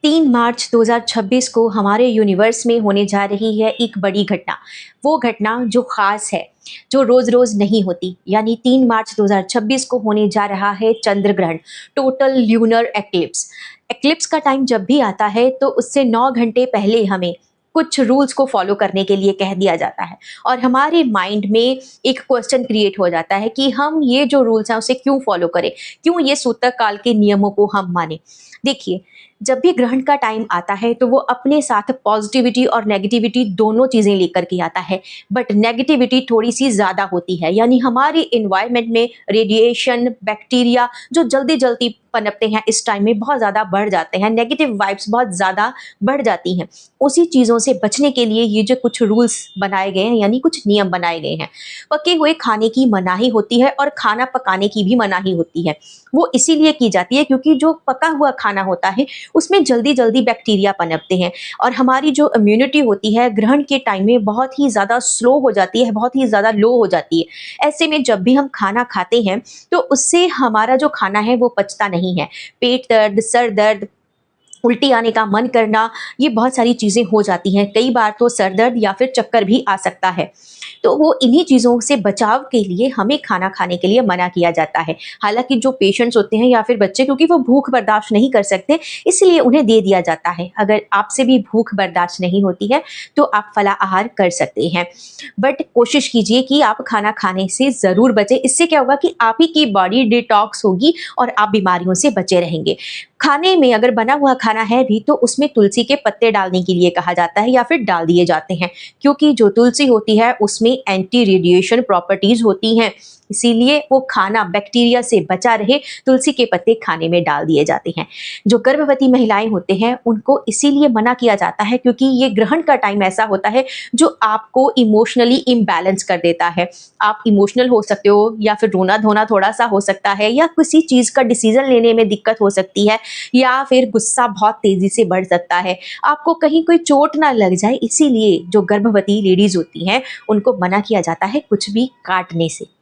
3 मार्च 2026 को हमारे यूनिवर्स में होने जा रही है एक बड़ी घटना। वो घटना जो ख़ास है, जो रोज़-रोज़ नहीं होती, यानी 3 मार्च 2026 को होने जा रहा है चंद्र ग्रहण, टोटल ल्यूनर एक्लिप्स। एक्लिप्स का टाइम जब भी आता है तो उससे 9 घंटे पहले हमें कुछ रूल्स को फॉलो करने के लिए कह दिया जाता है और हमारे माइंड में एक क्वेश्चन क्रिएट हो जाता है कि हम ये जो रूल्स हैं उसे क्यों फॉलो करें, क्यों ये सूतक काल के नियमों को हम माने। देखिए, जब भी ग्रहण का टाइम आता है तो वो अपने साथ पॉजिटिविटी और नेगेटिविटी दोनों चीज़ें लेकर के आता है, बट नेगेटिविटी थोड़ी सी ज़्यादा होती है, यानी हमारी इन्वायरमेंट में रेडिएशन, बैक्टीरिया जो जल्दी जल्दी पनपते हैं इस टाइम में बहुत ज़्यादा बढ़ जाते हैं, नेगेटिव वाइब्स बहुत ज़्यादा बढ़ जाती हैं। उसी चीज़ों से बचने के लिए ये जो कुछ रूल्स बनाए गए हैं, यानी कुछ नियम बनाए गए हैं। पके हुए खाने की मनाही होती है और खाना पकाने की भी मनाही होती है। वो इसीलिए की जाती है क्योंकि जो पका हुआ खाना होता है उसमें जल्दी जल्दी बैक्टीरिया पनपते हैं और हमारी जो इम्यूनिटी होती है ग्रहण के टाइम में बहुत ही ज़्यादा स्लो हो जाती है, बहुत ही ज़्यादा लो हो जाती है। ऐसे में जब भी हम खाना खाते हैं तो उससे हमारा जो खाना है वो पचता नहीं है। पेट दर्द, सर दर्द, उल्टी आने का मन करना, ये बहुत सारी चीज़ें हो जाती हैं। कई बार तो सर दर्द या फिर चक्कर भी आ सकता है। तो वो इन्हीं चीज़ों से बचाव के लिए हमें खाना खाने के लिए मना किया जाता है। हालाँकि जो पेशेंट्स होते हैं या फिर बच्चे, क्योंकि वो भूख बर्दाश्त नहीं कर सकते, इसलिए उन्हें दे दिया जाता है। अगर आपसे भी भूख बर्दाश्त नहीं होती है तो आप फलाहार कर सकते हैं। बट कोशिश कीजिए कि आप खाना खाने से ज़रूर बचें। इससे क्या होगा कि आप ही की बॉडी डिटॉक्स होगी और आप बीमारियों से बचे रहेंगे। खाने में अगर बना हुआ खाना है भी तो उसमें तुलसी के पत्ते डालने के लिए कहा जाता है या फिर डाल दिए जाते हैं, क्योंकि जो तुलसी होती है उसमें एंटी रेडिएशन प्रॉपर्टीज होती हैं। इसीलिए वो खाना बैक्टीरिया से बचा रहे, तुलसी के पत्ते खाने में डाल दिए जाते हैं। जो गर्भवती महिलाएं होते हैं उनको इसीलिए मना किया जाता है क्योंकि ये ग्रहण का टाइम ऐसा होता है जो आपको इमोशनली इम्बैलेंस कर देता है। आप इमोशनल हो सकते हो या फिर रोना धोना थोड़ा सा हो सकता है या किसी चीज़ का डिसीजन लेने में दिक्कत हो सकती है या फिर गुस्सा बहुत तेजी से बढ़ सकता है। आपको कहीं कोई चोट ना लग जाए, इसीलिए जो गर्भवती लेडीज होती हैं उनको मना किया जाता है कुछ भी काटने से।